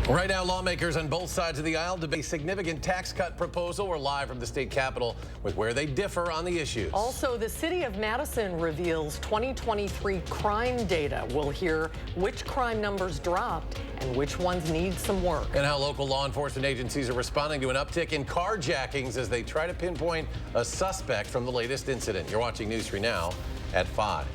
Right now, lawmakers on both sides of the aisle debate a significant tax cut proposal. We're live from the state capitol with where they differ on the issues. Also, the city of Madison reveals 2023 crime data. We'll hear which crime numbers dropped and which ones need some work. And how local law enforcement agencies are responding to an uptick in carjackings as they try to pinpoint a suspect from the latest incident. You're watching News 3 Now at 5.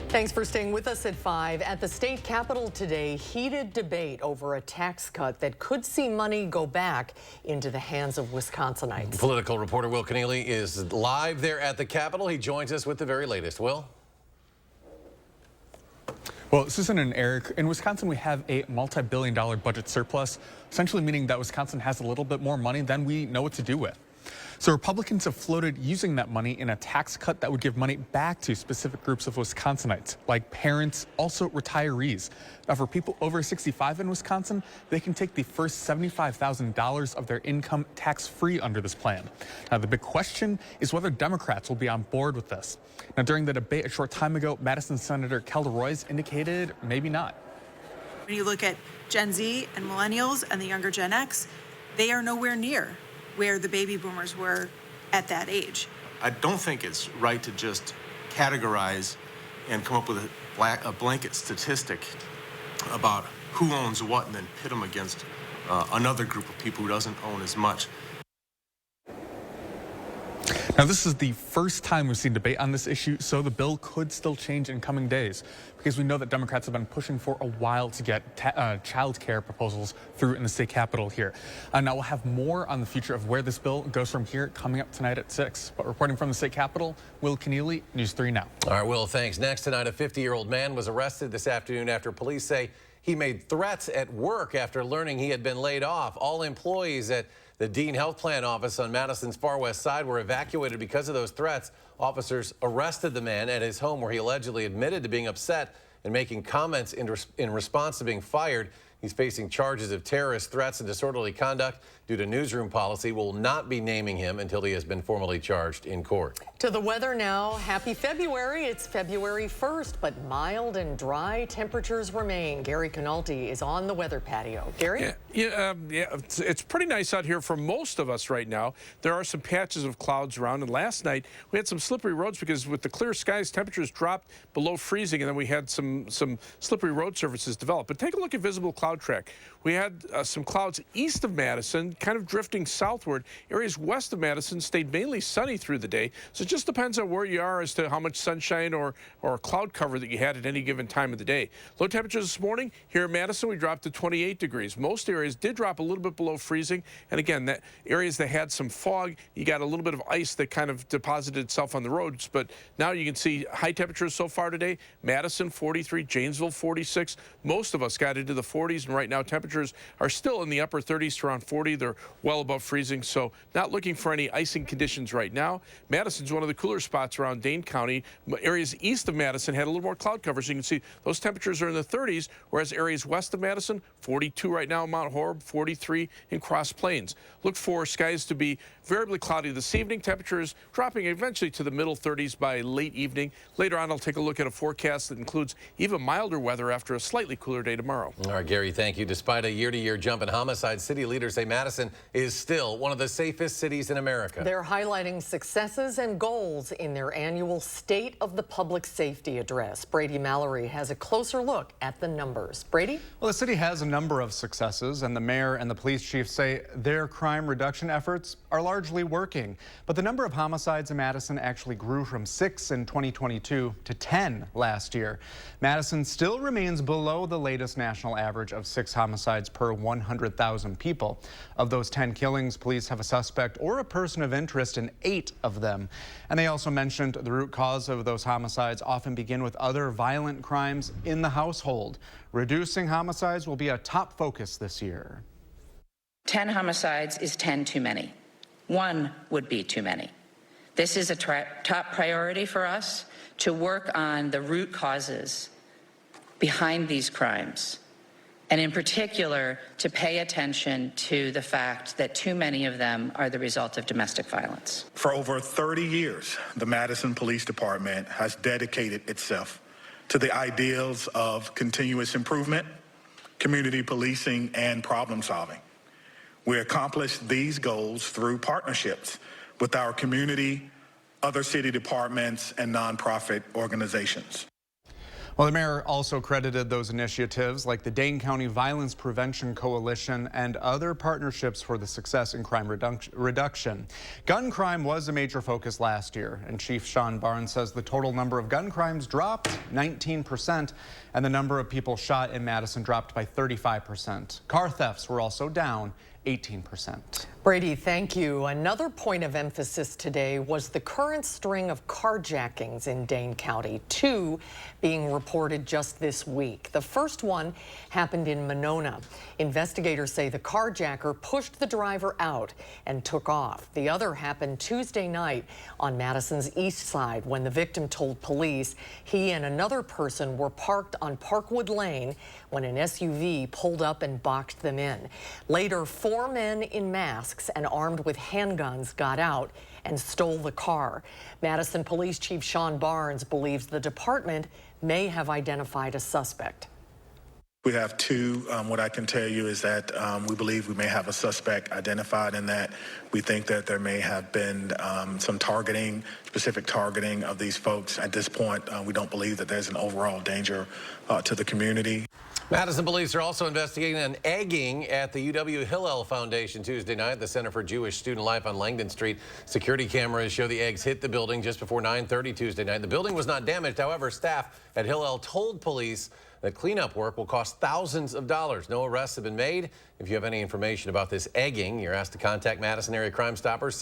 Thanks for staying with us at 5. At the state capitol today, heated debate over a tax cut that could see money go back into the hands of Wisconsinites. Political reporter Will Keneally is live there at the Capitol. He joins us with the very latest. Will? Well, Susan and Eric, in Wisconsin, we have a multi-billion-dollar budget surplus, essentially meaning that Wisconsin has a little bit more money than we know what to do with. So Republicans have floated using that money in a tax cut that would give money back to specific groups of Wisconsinites, like parents, also retirees. Now, for people over 65 in Wisconsin, they can take the first $75,000 of their income tax-free under this plan. Now, the big question is whether Democrats will be on board with this. Now, during the debate a short time ago, Madison Senator Kelda Roys indicated maybe not. When you look at Gen Z and millennials and the younger Gen X, they are nowhere near where the baby boomers were at that age. I don't think it's right to just categorize and come up with a blanket statistic about who owns what and then pit them against another group of people who doesn't own as much. Now, this is the first time we've seen debate on this issue, so the bill could still change in coming days, because we know that Democrats have been pushing for a while to get child care proposals through in the state capitol here. Now, we'll have more on the future of where this bill goes from here coming up tonight at 6. But reporting from the state capitol, Will Keneally, News 3 Now. All right, Will, thanks. Next tonight, a 50-year-old man was arrested this afternoon after police say he made threats at work after learning he had been laid off. All employees at the Dean Health Plan office on Madison's far west side were evacuated because of those threats. Officers arrested the man at his home where he allegedly admitted to being upset and making comments in response to being fired. He's facing charges of terrorist threats and disorderly conduct due to newsroom policy. Will not be naming him until he has been formally charged in court. To the weather now. Happy February. It's February 1st, but mild and dry temperatures remain. Gary Canalti is on the weather patio. Gary? Yeah, it's pretty nice out here for most of us right now. There are some patches of clouds around, and last night we had some slippery roads because with the clear skies, temperatures dropped below freezing, and then we had some slippery road surfaces develop. But take a look at visible cloud track. We had some clouds east of Madison, kind of drifting southward. Areas west of Madison stayed mainly sunny through the day, so it just depends on where you are as to how much sunshine or cloud cover that you had at any given time of the day. Low temperatures this morning here in Madison, we dropped to 28 degrees. Most areas did drop a little bit below freezing, and again, that areas that had some fog, you got a little bit of ice that kind of deposited itself on the roads. But now you can see high temperatures so far today. Madison 43, Janesville 46. Most of us got into the 40s, and right now temperatures are still in the upper 30s to around 40. They're well above freezing, so not looking for any icing conditions right now. Madison's one of the cooler spots around Dane County. Areas east of Madison had a little more cloud cover, so you can see those temperatures are in the 30s, whereas areas west of Madison, 42 right now in Mount Horeb, 43 in Cross Plains. Look for skies to be variably cloudy this evening. Temperatures dropping eventually to the middle 30s by late evening. Later on, I'll take a look at a forecast that includes even milder weather after a slightly cooler day tomorrow. All right, Gary, thank you. Despite a year-to-year jump in homicide, city leaders say Madison is still one of the safest cities in America. They're highlighting successes and goals in their annual State of the Public Safety Address. Brady Mallory has a closer look at the numbers. Brady? Well, the city has a number of successes, and the mayor and the police chief say their crime reduction efforts are largely working. But the number of homicides in Madison actually grew from 6 in 2022 to 10 last year. Madison still remains below the latest national average of 6 homicides per 100,000 people. Of those 10 killings, police have a suspect or a person of interest in 8 of them. And they also mentioned the root cause of those homicides often begin with other violent crimes in the household. Reducing homicides will be a top focus this year. 10 homicides is 10 too many. 1 would be too many. This is a top priority for us to work on the root causes behind these crimes, and in particular to pay attention to the fact that too many of them are the result of domestic violence. For over 30 years, the Madison Police Department has dedicated itself to the ideals of continuous improvement, community policing, and problem solving. We accomplish these goals through partnerships with our community, other city departments, and nonprofit organizations. Well, the mayor also credited those initiatives like the Dane County Violence Prevention Coalition and other partnerships for the success in crime reduction. Gun crime was a major focus last year, and Chief Sean Barnes says the total number of gun crimes dropped 19%, and the number of people shot in Madison dropped by 35%. Car thefts were also down 18%. Brady, thank you. Another point of emphasis today was the current string of carjackings in Dane County, 2 being reported just this week. The first one happened in Monona. Investigators say the carjacker pushed the driver out and took off. The other happened Tuesday night on Madison's east side when the victim told police he and another person were parked on Parkwood Lane when an SUV pulled up and boxed them in. Later, 4 men in masks and armed with handguns got out and stole the car. Madison Police Chief Sean Barnes believes the department may have identified a suspect. We have 2. What I can tell you is that we believe we may have a suspect identified in that. We think that there may have been some targeting, specific targeting of these folks. At this point, we don't believe that there's an overall danger to the community. Madison police are also investigating an egging at the UW Hillel Foundation Tuesday night, the Center for Jewish Student Life on Langdon Street. Security cameras show the eggs hit the building just before 9:30 Tuesday night. The building was not damaged. However, staff at Hillel told police that cleanup work will cost thousands of dollars. No arrests have been made. If you have any information about this egging, you're asked to contact Madison Area Crime Stoppers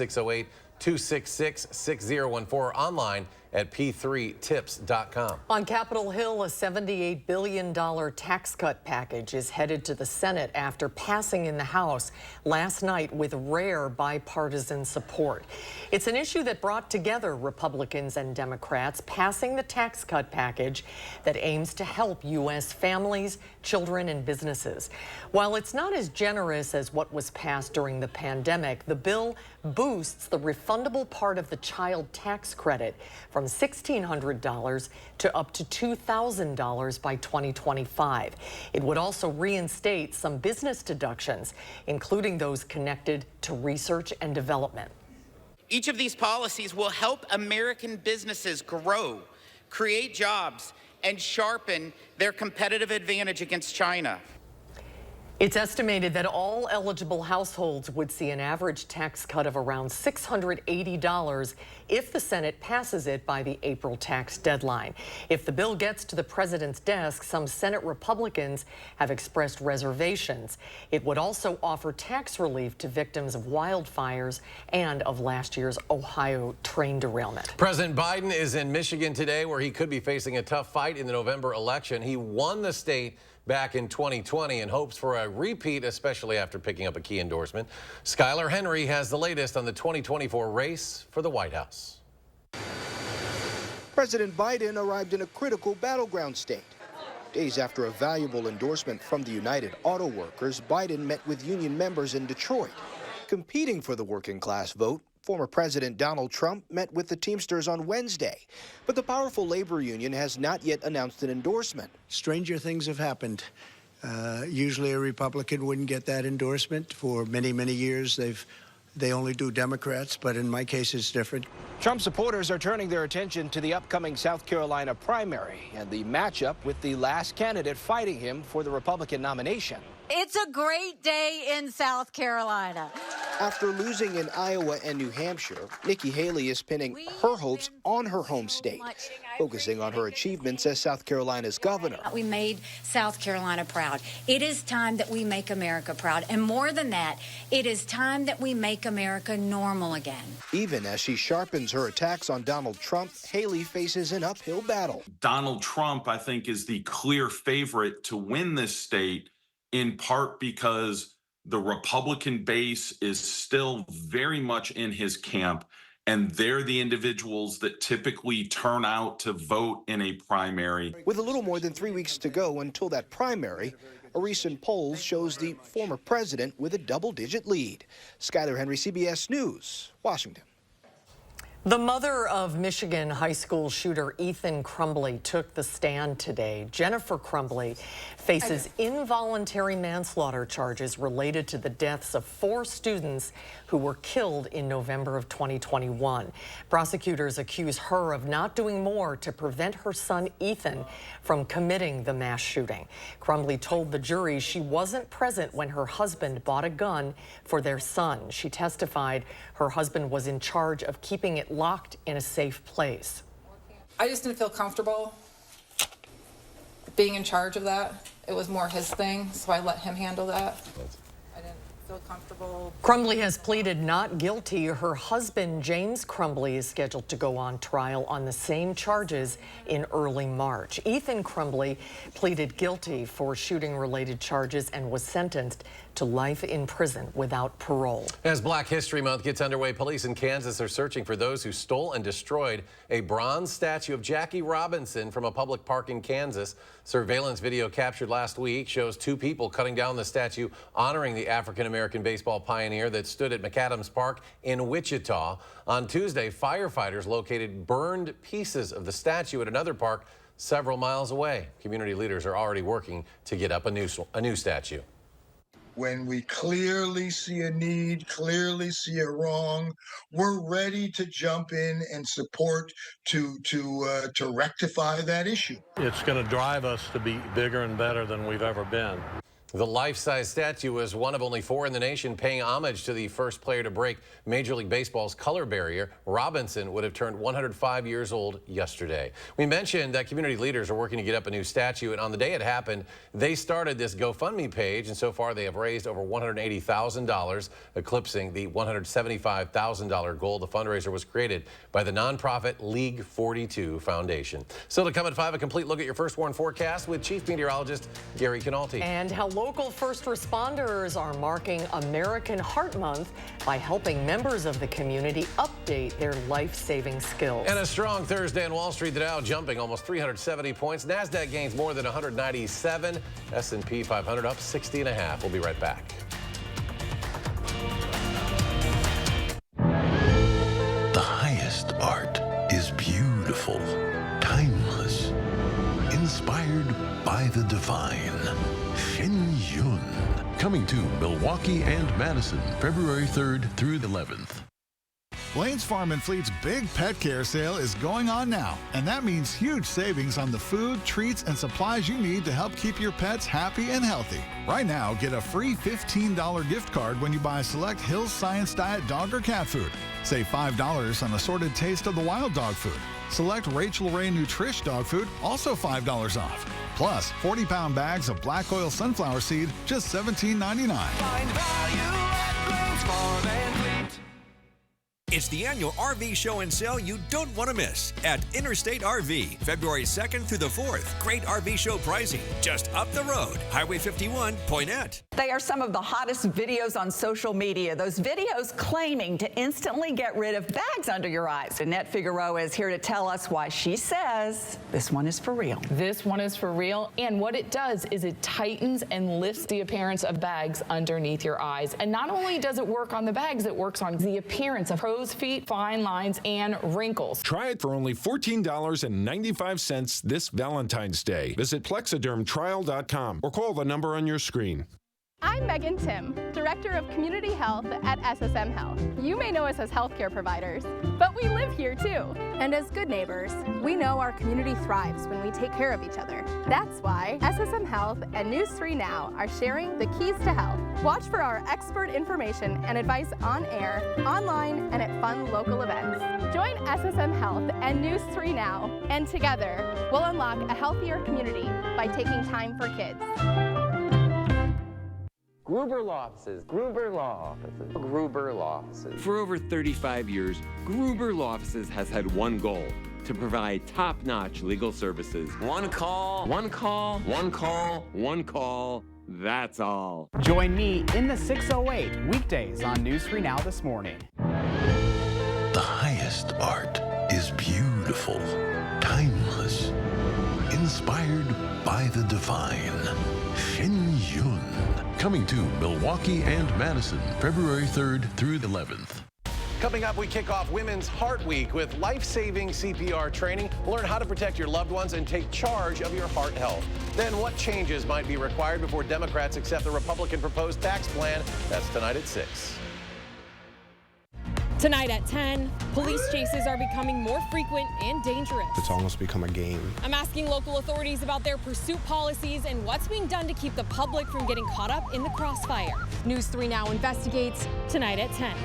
608-266-6014, online at p3tips.com. On Capitol Hill, a $78 billion tax cut package is headed to the Senate after passing in the House last night with rare bipartisan support. It's an issue that brought together Republicans and Democrats, passing the tax cut package that aims to help U.S. families, children, and businesses. While it's not as generous as what was passed during the pandemic, the bill boosts the refundable part of the child tax credit from $1,600 to up to $2,000 by 2025. It would also reinstate some business deductions, including those connected to research and development. Each of these policies will help American businesses grow, create jobs, and sharpen their competitive advantage against China. It's estimated that all eligible households would see an average tax cut of around $680 if the Senate passes it by the April tax deadline. If the bill gets to the president's desk, some Senate Republicans have expressed reservations. It would also offer tax relief to victims of wildfires and of last year's Ohio train derailment. President Biden is in Michigan today, where he could be facing a tough fight in the November election. He won the state back in 2020 and hopes for a repeat, especially after picking up a key endorsement. Skylar Henry has the latest on the 2024 race for the White House. President Biden arrived in a critical battleground state. Days after a valuable endorsement from the United Auto Workers, Biden met with union members in Detroit. Competing for the working class vote, former President Donald Trump met with the Teamsters on Wednesday, but the powerful labor union has not yet announced an endorsement. Stranger things have happened. Usually a Republican wouldn't get that endorsement. For many, many years, they only do Democrats, but in my case, it's different. Trump supporters are turning their attention to the upcoming South Carolina primary and the matchup with the last candidate fighting him for the Republican nomination. It's a great day in South Carolina. After losing in Iowa and New Hampshire, Nikki Haley is pinning her hopes on her home state, focusing on her achievements as South Carolina's governor. We made South Carolina proud. It is time that we make America proud. And more than that, it is time that we make America normal again. Even as she sharpens her attacks on Donald Trump, Haley faces an uphill battle. Donald Trump, I think, is the clear favorite to win this state, in part because the Republican base is still very much in his camp, and they're the individuals that typically turn out to vote in a primary. With a little more than 3 weeks to go until that primary, a recent poll shows the former president with a double-digit lead. Skylar Henry, CBS News, Washington. The mother of Michigan high school shooter Ethan Crumbley took the stand today. Jennifer Crumbley faces involuntary manslaughter charges related to the deaths of 4 students who were killed in November of 2021. Prosecutors accuse her of not doing more to prevent her son Ethan from committing the mass shooting. Crumbley told the jury she wasn't present when her husband bought a gun for their son. She testified her husband was in charge of keeping it locked in a safe place. I just didn't feel comfortable being in charge of that. It was more his thing, so I let him handle that. I didn't feel comfortable. Crumbley has pleaded not guilty. Her husband, James Crumbley, is scheduled to go on trial on the same charges in early March. Ethan Crumbley pleaded guilty for shooting-related charges and was sentenced to life in prison without parole. As Black History Month gets underway, police in Kansas are searching for those who stole and destroyed a bronze statue of Jackie Robinson from a public park in Kansas. Surveillance video captured last week shows 2 people cutting down the statue honoring the African-American baseball pioneer that stood at McAdams Park in Wichita. On Tuesday, firefighters located burned pieces of the statue at another park several miles away. Community leaders are already working to get up a new statue. When we clearly see a need, clearly see a wrong, we're ready to jump in and support to rectify that issue. It's going to drive us to be bigger and better than we've ever been. The life-size statue is one of only 4 in the nation paying homage to the first player to break Major League Baseball's color barrier. Robinson would have turned 105 years old yesterday. We mentioned that community leaders are working to get up a new statue, and on the day it happened, they started this GoFundMe page, and so far they have raised over $180,000, eclipsing the $175,000 goal. The fundraiser was created by the nonprofit League 42 Foundation. Still to come at 5, a complete look at your first warn forecast with Chief Meteorologist Gary Canalti. And how local first responders are marking American Heart Month by helping members of the community update their life-saving skills. And a strong Thursday on Wall Street. The Dow jumping almost 370 points. NASDAQ gains more than 197. S&P 500 up 60.5. We'll be right back. The highest art is beautiful, timeless, inspired by the divine. Yun. Coming to Milwaukee and Madison, February 3rd through the 11th. Blaine's Farm and Fleet's big pet care sale is going on now, and that means huge savings on the food, treats, and supplies you need to help keep your pets happy and healthy. Right now, get a free $15 gift card when you buy select Hill's Science Diet dog or cat food. Save $5 on assorted Taste of the Wild dog food. Select Rachel Ray Nutrish dog food, also $5 off. Plus, 40-pound bags of black oil sunflower seed, just $17.99. Find value at Blaine's Farm and Fleet. It's the annual RV show and sale you don't want to miss at Interstate RV, February 2nd through the 4th. Great RV show pricing just up the road. Highway 51, Poinet. They are some of the hottest videos on social media. Those videos claiming to instantly get rid of bags under your eyes. Annette Figueroa is here to tell us why she says this one is for real. This one is for real, and what it does is it tightens and lifts the appearance of bags underneath your eyes. And not only does it work on the bags, it works on the appearance of crow's feet, fine lines, and wrinkles. Try it for only $14.95 this Valentine's Day. Visit plexidermtrial.com or call the number on your screen. I'm Megan Tim, Director of Community Health at SSM Health. You may know us as healthcare providers, but we live here too. And as good neighbors, we know our community thrives when we take care of each other. That's why SSM Health and News 3 Now are sharing the keys to health. Watch for our expert information and advice on air, online, and at fun local events. Join SSM Health and News 3 Now, and together we'll unlock a healthier community by taking time for kids. Gruber Law Offices, Gruber Law Offices, Gruber Law Offices. For over 35 years, Gruber Law Offices has had one goal: to provide top-notch legal services. One call, one call, one call, One call, that's all. Join me in the 608 weekdays on News 3 Now this morning. The highest art is beautiful, timeless, inspired by the divine. Yun. Coming to Milwaukee and Madison, February 3rd through the 11th. Coming up, we kick off Women's Heart Week with life-saving CPR training. Learn how to protect your loved ones and take charge of your heart health. Then what changes might be required before Democrats accept the Republican proposed tax plan? That's tonight at 6. Tonight at 10, police chases are becoming more frequent and dangerous. It's almost become a game. I'm asking local authorities about their pursuit policies and what's being done to keep the public from getting caught up in the crossfire. News 3 Now investigates tonight at 10.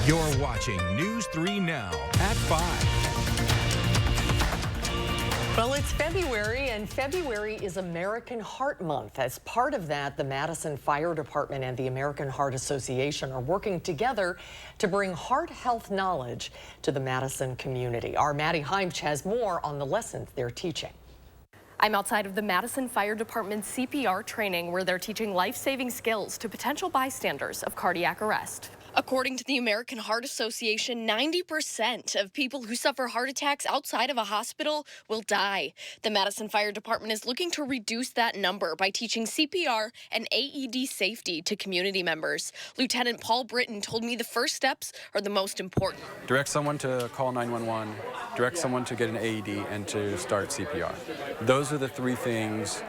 You're watching News 3 Now at 5. Well, it's February, and February is American Heart Month. As part of that, the Madison Fire Department and the American Heart Association are working together to bring heart health knowledge to the Madison community. Our Maddie Heimch has more on the lessons they're teaching. I'm outside of the Madison Fire Department's CPR training, where they're teaching life-saving skills to potential bystanders of cardiac arrest. According to the American Heart Association, 90% of people who suffer heart attacks outside of a hospital will die. The Madison Fire Department is looking to reduce that number by teaching CPR and AED safety to community members. Lieutenant Paul Britton told me the first steps are the most important. Direct someone to call 911, direct someone to get an AED, and to start CPR. Those are the three things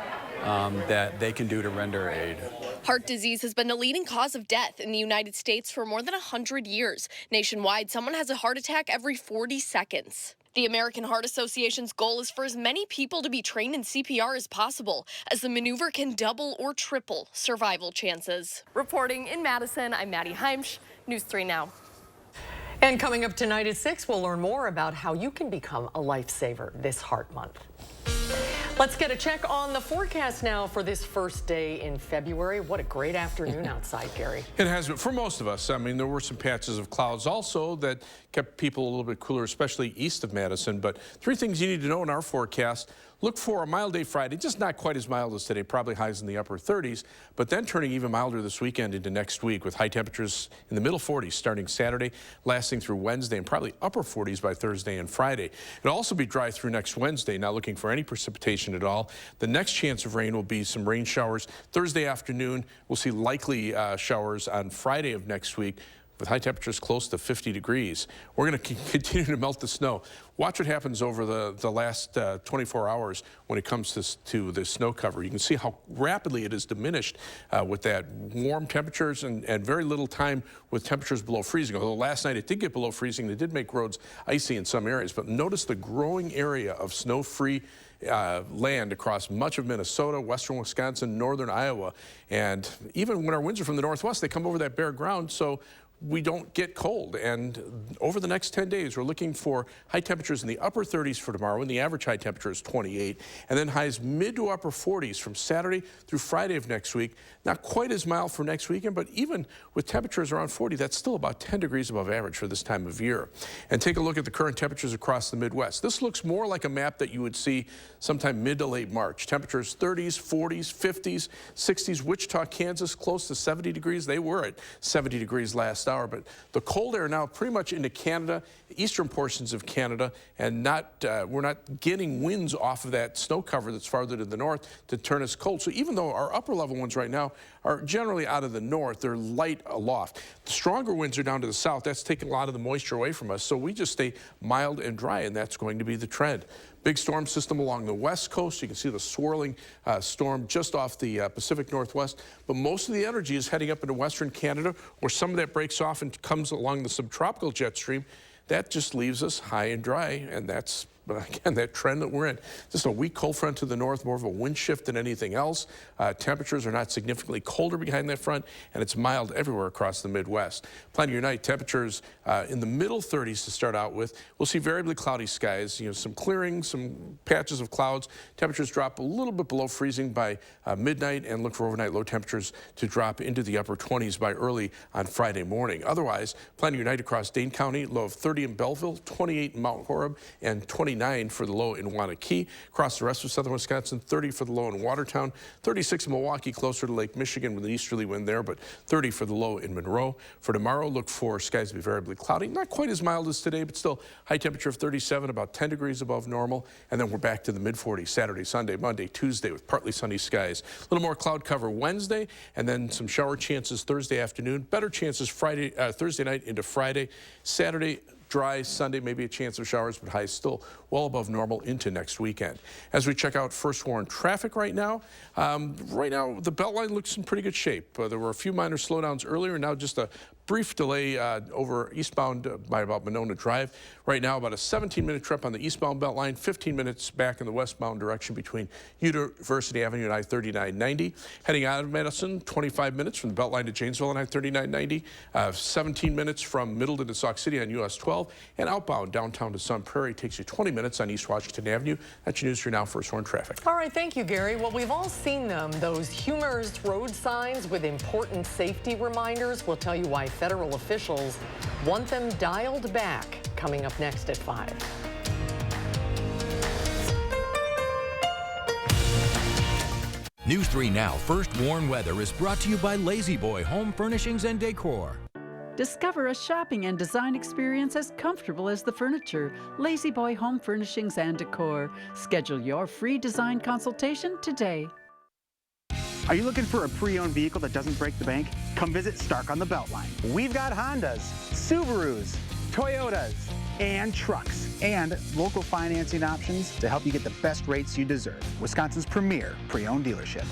that they can do to render aid. Heart disease has been the leading cause of death in the United States for more than 100 years. Nationwide, someone has a heart attack every 40 seconds. The American Heart Association's goal is for as many people to be trained in CPR as possible, as the maneuver can double or triple survival chances. Reporting in Madison, I'm Maddie Heimch, News 3 Now. And coming up tonight at 6, we'll learn more about how you can become a lifesaver this Heart Month. Let's get a check on the forecast now for this first day in February. What a great afternoon outside, Gary. It has been for most of us. I mean, there were some patches of clouds also that kept people a little bit cooler, especially east of Madison. But three things you need to know in our forecast. Look for a mild day Friday, just not quite as mild as today, probably highs in the upper 30s, but then turning even milder this weekend into next week with high temperatures in the middle 40s starting Saturday, lasting through Wednesday, and probably upper 40s by Thursday and Friday. It'll also be dry through next Wednesday, not looking for any precipitation at all. The next chance of rain will be some rain showers Thursday afternoon. We'll see likely showers on Friday of next week, with high temperatures close to 50 degrees. We're going to continue to melt the snow. Watch what happens over the last 24 hours when it comes to the snow cover. You can see how rapidly it has diminished with that warm temperatures and very little time with temperatures below freezing. Although last night it did get below freezing, it did make roads icy in some areas. But notice the growing area of snow-free land across much of Minnesota, western Wisconsin, northern Iowa. And even when our winds are from the northwest, they come over that bare ground, so we don't get cold. And over the next 10 days, we're looking for high temperatures in the upper 30s for tomorrow, and the average high temperature is 28, and then highs mid to upper 40s from Saturday through Friday of next week. Not quite as mild for next weekend, but even with temperatures around 40, that's still about 10 degrees above average for this time of year. And take a look at the current temperatures across the Midwest. This looks more like a map that you would see sometime mid to late March. Temperatures 30s, 40s, 50s, 60s. Wichita, Kansas, close to 70 degrees. They were at 70 degrees last hour, but the cold air now pretty much into Canada, eastern portions of Canada, and we're not getting winds off of that snow cover that's farther to the north to turn us cold. So even though our upper level ones right now are generally out of the north, they're light aloft. The stronger winds are down to the south. That's taking a lot of the moisture away from us, so we just stay mild and dry, and that's going to be the trend. Big storm system along the west coast. You can see the swirling storm just off the Pacific Northwest. But most of the energy is heading up into western Canada, where some of that breaks off and comes along the subtropical jet stream. That just leaves us high and dry, and that's, again, that trend that we're in. Just a weak cold front to the north, more of a wind shift than anything else. Temperatures are not significantly colder behind that front, and it's mild everywhere across the Midwest. Plan your night, temperatures in the middle 30s to start out with. We'll see variably cloudy skies, some clearing, some patches of clouds. Temperatures drop a little bit below freezing by midnight, and look for overnight low temperatures to drop into the upper 20s by early on Friday morning. Otherwise, plan your night across Dane County, low of 30 in Belleville, 28 in Mount Horeb, and 28 29 for the low in Wanakee. Across the rest of southern Wisconsin, 30 for the low in Watertown, 36 in Milwaukee, closer to Lake Michigan with an easterly wind there, but 30 for the low in Monroe. For tomorrow, look for skies to be variably cloudy. Not quite as mild as today, but still high temperature of 37, about 10 degrees above normal. And then we're back to the mid-40s Saturday, Sunday, Monday, Tuesday with partly sunny skies. A little more cloud cover Wednesday, and then some shower chances Thursday afternoon. Better chances Thursday night into Friday. Saturday, dry. Sunday, maybe a chance of showers, but highs still well above normal into next weekend. As we check out first warn traffic right now, the Beltline looks in pretty good shape. There were a few minor slowdowns earlier, and now just a brief delay over eastbound by about Monona Drive. Right now, about a 17-minute trip on the eastbound Beltline, 15 minutes back in the westbound direction between University Avenue and I-3990. Heading out of Madison, 25 minutes from the Beltline to Janesville on I-3990, 17 minutes from Middleton to Sauk City on US 12, and outbound downtown to Sun Prairie takes you 20 minutes on East Washington Avenue. That's your news for now. First warn traffic. All right, thank you, Gary. Well, we've all seen them, those humorous road signs with important safety reminders. We'll tell you why federal officials want them dialed back. Coming up next at 5. News 3 Now First Warn Weather is brought to you by Lazy Boy Home Furnishings and Decor. Discover a shopping and design experience as comfortable as the furniture. Lazy Boy Home Furnishings and Decor. Schedule your free design consultation today. Are you looking for a pre-owned vehicle that doesn't break the bank? Come visit Stark on the Beltline. We've got Hondas, Subarus, Toyotas, and trucks, and local financing options to help you get the best rates you deserve. Wisconsin's premier pre-owned dealership.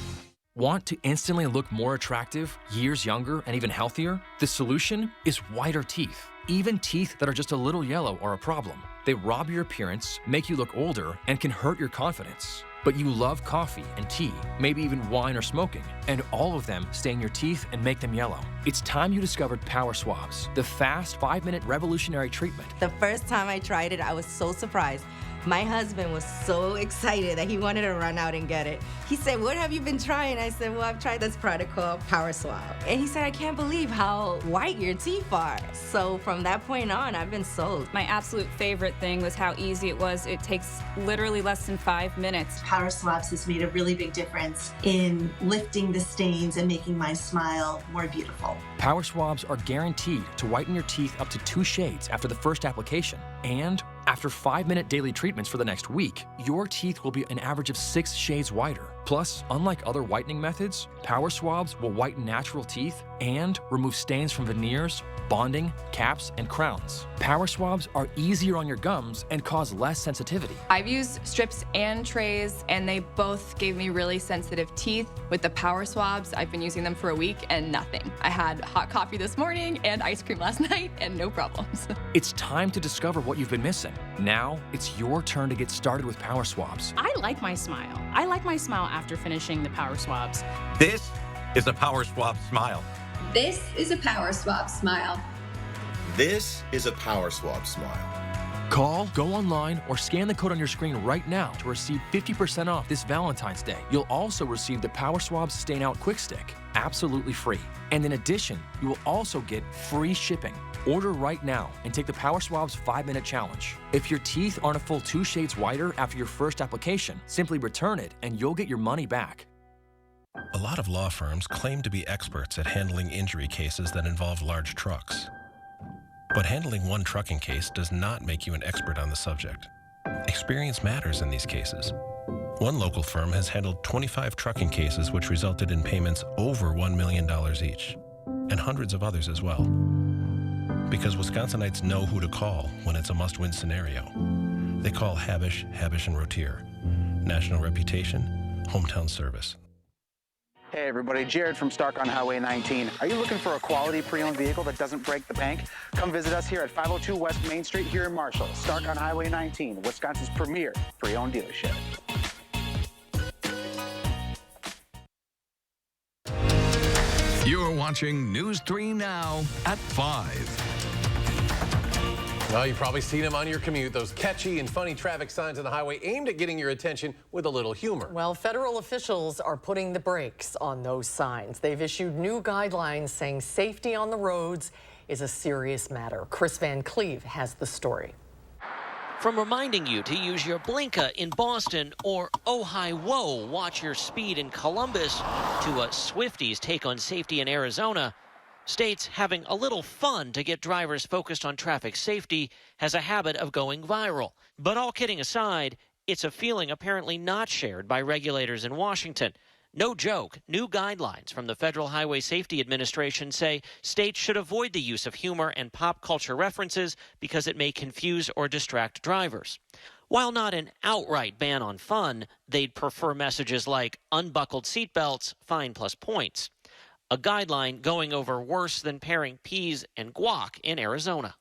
Want to instantly look more attractive, years younger, and even healthier? The solution is whiter teeth. Even teeth that are just a little yellow are a problem. They rob your appearance, make you look older, and can hurt your confidence. But you love coffee and tea, maybe even wine or smoking, and all of them stain your teeth and make them yellow. It's time you discovered Power Swabs, the fast 5-minute revolutionary treatment. The first time I tried it, I was so surprised. My husband was so excited that he wanted to run out and get it. He said, "What have you been trying?" I said, "Well, I've tried this product called Power Swab." And he said, "I can't believe how white your teeth are." So from that point on, I've been sold. My absolute favorite thing was how easy it was. It takes literally less than 5 minutes. Power Swabs has made a really big difference in lifting the stains and making my smile more beautiful. Power Swabs are guaranteed to whiten your teeth up to 2 shades after the first application. And after 5-minute daily treatments for the next week, your teeth will be an average of 6 shades whiter. Plus, unlike other whitening methods, Power Swabs will whiten natural teeth and remove stains from veneers, bonding, caps, and crowns. Power Swabs are easier on your gums and cause less sensitivity. I've used strips and trays, and they both gave me really sensitive teeth. With the Power Swabs, I've been using them for a week and nothing. I had hot coffee this morning and ice cream last night and no problems. It's time to discover what you've been missing. Now, it's your turn to get started with Power Swabs. I like my smile. I like my smile after finishing the Power Swabs. This is a Power Swab smile. This is a Power Swab smile. This is a Power Swab smile. Call, go online, or scan the code on your screen right now to receive 50% off this Valentine's Day. You'll also receive the Power Swabs Stain Out Quick Stick, absolutely free. And in addition, you will also get free shipping. Order right now and take the Power Swabs 5-minute challenge. If your teeth aren't a full 2 shades whiter after your first application, simply return it and you'll get your money back. A lot of law firms claim to be experts at handling injury cases that involve large trucks. But handling one trucking case does not make you an expert on the subject. Experience matters in these cases. One local firm has handled 25 trucking cases which resulted in payments over $1 million each, and hundreds of others as well. Because Wisconsinites know who to call when it's a must-win scenario. They call Habish, Habish & Rotier. National reputation, hometown service. Hey everybody, Jared from Stark on Highway 19. Are you looking for a quality pre-owned vehicle that doesn't break the bank? Come visit us here at 502 West Main Street here in Marshall. Stark on Highway 19, Wisconsin's premier pre-owned dealership. You're watching News 3 Now at 5. Well, you've probably seen them on your commute. Those catchy and funny traffic signs on the highway aimed at getting your attention with a little humor. Well, federal officials are putting the brakes on those signs. They've issued new guidelines saying safety on the roads is a serious matter. Chris Van Cleve has the story. From reminding you to use your blinker in Boston or oh hi whoa, watch your speed in Columbus, to a Swifties take on safety in Arizona, states having a little fun to get drivers focused on traffic safety has a habit of going viral. But all kidding aside, it's a feeling apparently not shared by regulators in Washington. No joke, new guidelines from the Federal Highway Safety Administration say states should avoid the use of humor and pop culture references because it may confuse or distract drivers. While not an outright ban on fun, they'd prefer messages like unbuckled seatbelts, fine plus points. A guideline going over worse than pairing peas and guac in Arizona.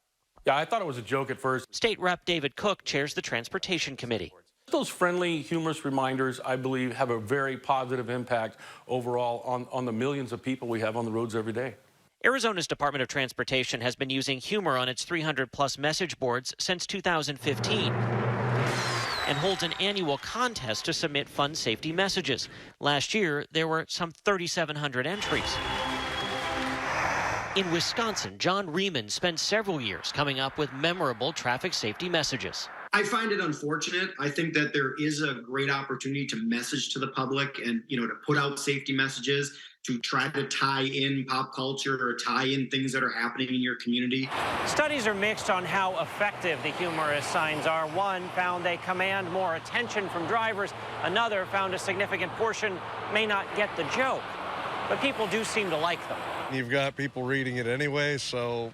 Yeah, I thought it was a joke at first. State Rep David Cook chairs the Transportation Committee. Those friendly, humorous reminders, I believe, have a very positive impact overall on the millions of people we have on the roads every day. Arizona's Department of Transportation has been using humor on its 300-plus message boards since 2015 and holds an annual contest to submit fun safety messages. Last year, there were some 3,700 entries. In Wisconsin, John Riemann spent several years coming up with memorable traffic safety messages. I find it unfortunate. I think that there is a great opportunity to message to the public and, to put out safety messages, to try to tie in pop culture or tie in things that are happening in your community. Studies are mixed on how effective the humorous signs are. One found they command more attention from drivers. Another found a significant portion may not get the joke. But people do seem to like them. You've got people reading it anyway, so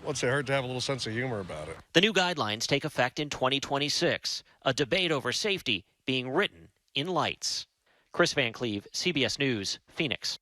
what's it hurt to have a little sense of humor about it? The new guidelines take effect in 2026, a debate over safety being written in lights. Chris Van Cleve, CBS News, Phoenix.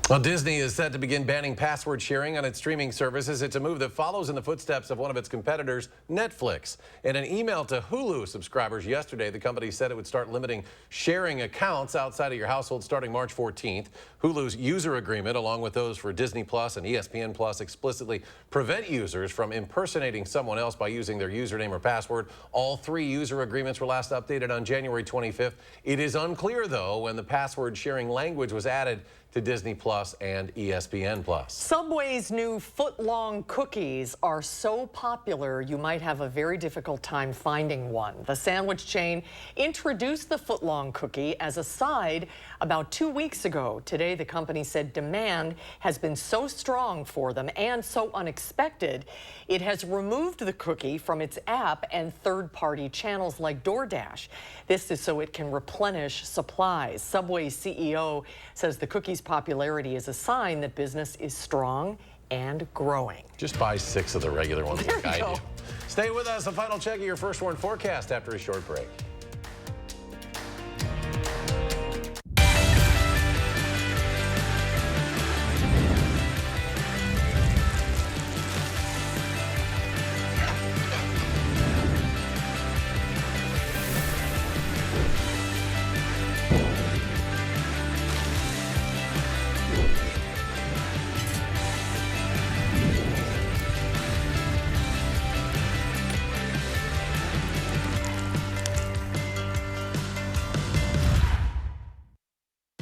Well, Disney is set to begin banning password sharing on its streaming services. It's a move that follows in the footsteps of one of its competitors, Netflix. In an email to Hulu subscribers yesterday, the company said it would start limiting sharing accounts outside of your household starting March 14th. Hulu's user agreement, along with those for Disney Plus and ESPN Plus, explicitly prevent users from impersonating someone else by using their username or password. All three user agreements were last updated on January 25th. It is unclear, though, when the password sharing language was added to Disney Plus and ESPN Plus. Subway's new foot-long cookies are so popular you might have a very difficult time finding one. The sandwich chain introduced the foot-long cookie as a side about 2 weeks ago. Today, the company said demand has been so strong for them and so unexpected, it has removed the cookie from its app and third-party channels like DoorDash. This is so it can replenish supplies. Subway's CEO says the cookie's popularity is a sign that business is strong and growing. Just buy 6 of the regular ones like I go. do. Stay with us. A final check of your first warn forecast after a short break.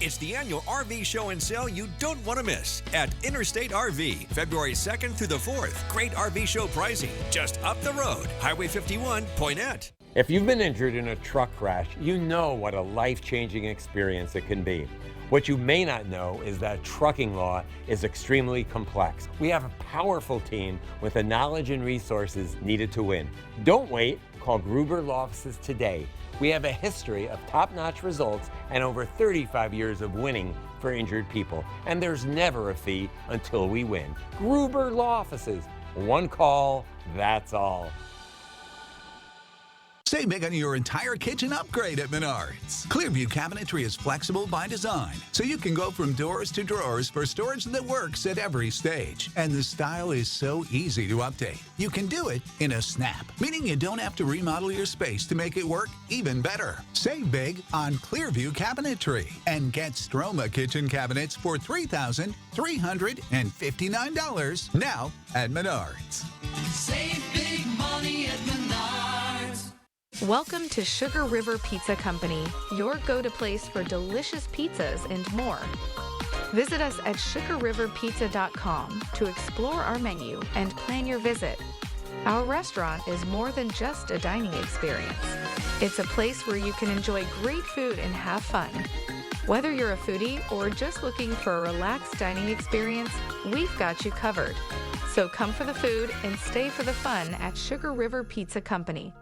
It's the annual RV show and sale you don't want to miss at Interstate RV, February 2nd through the 4th. Great RV show pricing just up the road. Highway 51, Poinet. If you've been injured in a truck crash, you know what a life-changing experience it can be. What you may not know is that trucking law is extremely complex. We have a powerful team with the knowledge and resources needed to win. Don't wait. Call Gruber Law Offices today. We have a history of top-notch results and over 35 years of winning for injured people. And there's never a fee until we win. Gruber Law Offices. One call, that's all. Save big on your entire kitchen upgrade at Menards. Clearview Cabinetry is flexible by design, so you can go from doors to drawers for storage that works at every stage. And the style is so easy to update. You can do it in a snap, meaning you don't have to remodel your space to make it work even better. Save big on Clearview Cabinetry and get Stroma kitchen cabinets for $3,359 now at Menards. Save big money at Menards. Welcome to Sugar River Pizza Company, your go-to place for delicious pizzas and more. Visit us at sugarriverpizza.com to explore our menu and plan your visit. Our restaurant is more than just a dining experience. It's a place where you can enjoy great food and have fun. Whether you're a foodie or just looking for a relaxed dining experience, we've got you covered. So come for the food and stay for the fun at Sugar River Pizza Company.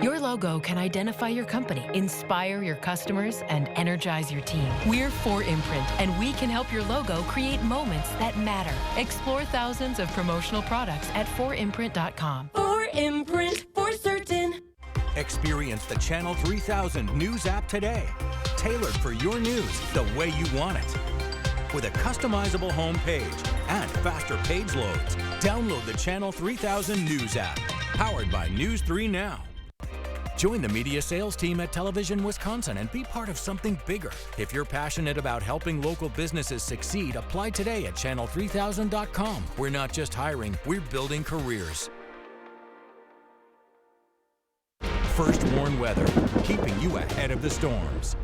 Your logo can identify your company, inspire your customers, and energize your team. We're 4imprint, and we can help your logo create moments that matter. Explore thousands of promotional products at 4imprint.com. 4imprint, for certain. Experience the Channel 3000 News app today. Tailored for your news the way you want it. With a customizable home page and faster page loads. Download the Channel 3000 News app. Powered by News 3 Now. Join the media sales team at Television Wisconsin and be part of something bigger. If you're passionate about helping local businesses succeed, apply today at channel3000.com. We're not just hiring, we're building careers. First Warn Weather, keeping you ahead of the storms.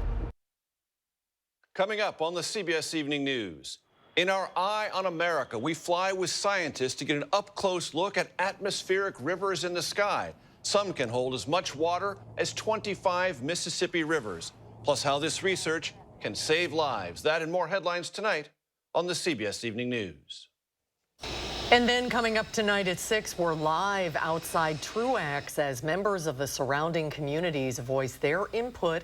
Coming up on the CBS Evening News. In our Eye on America, we fly with scientists to get an up-close look at atmospheric rivers in the sky. Some can hold as much water as 25 Mississippi rivers, plus how this research can save lives. That and more headlines tonight on the CBS Evening News. And then coming up tonight at 6, we're live outside Truax as members of the surrounding communities voice their input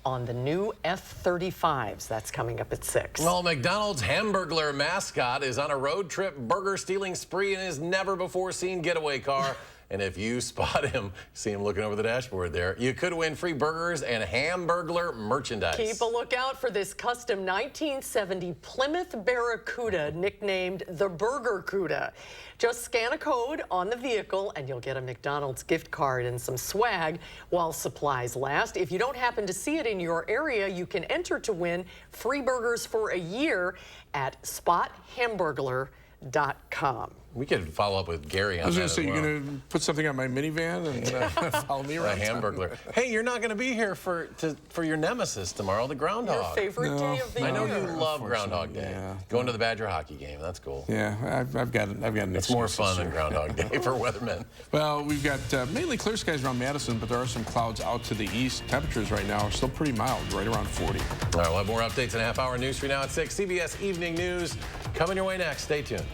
on the new F-35s. That's coming up at 6. Well, McDonald's Hamburglar mascot is on a road trip burger stealing spree in his never-before-seen getaway car. And if you spot him, see him looking over the dashboard there, you could win free burgers and Hamburglar merchandise. Keep a lookout for this custom 1970 Plymouth Barracuda nicknamed the Burger Cuda. Just scan a code on the vehicle and you'll get a McDonald's gift card and some swag while supplies last. If you don't happen to see it in your area, you can enter to win free burgers for a year at spothamburglar.com. We could follow up with Gary on that. I was going to say, you're going to put something on my minivan and follow me around. A Hamburglar. Hey, you're not going to be here for your nemesis tomorrow, the Groundhog. Your favorite day of the year. I know you love Groundhog Day. Yeah. Going to the Badger hockey game, that's cool. Yeah, I've got an excuse. It's more fun than Groundhog Day for weathermen. Well, we've got mainly clear skies around Madison, but there are some clouds out to the east. Temperatures right now are still pretty mild, right around 40. All right, we'll have more updates in a half-hour news for you now at 6. CBS Evening News coming your way next. Stay tuned.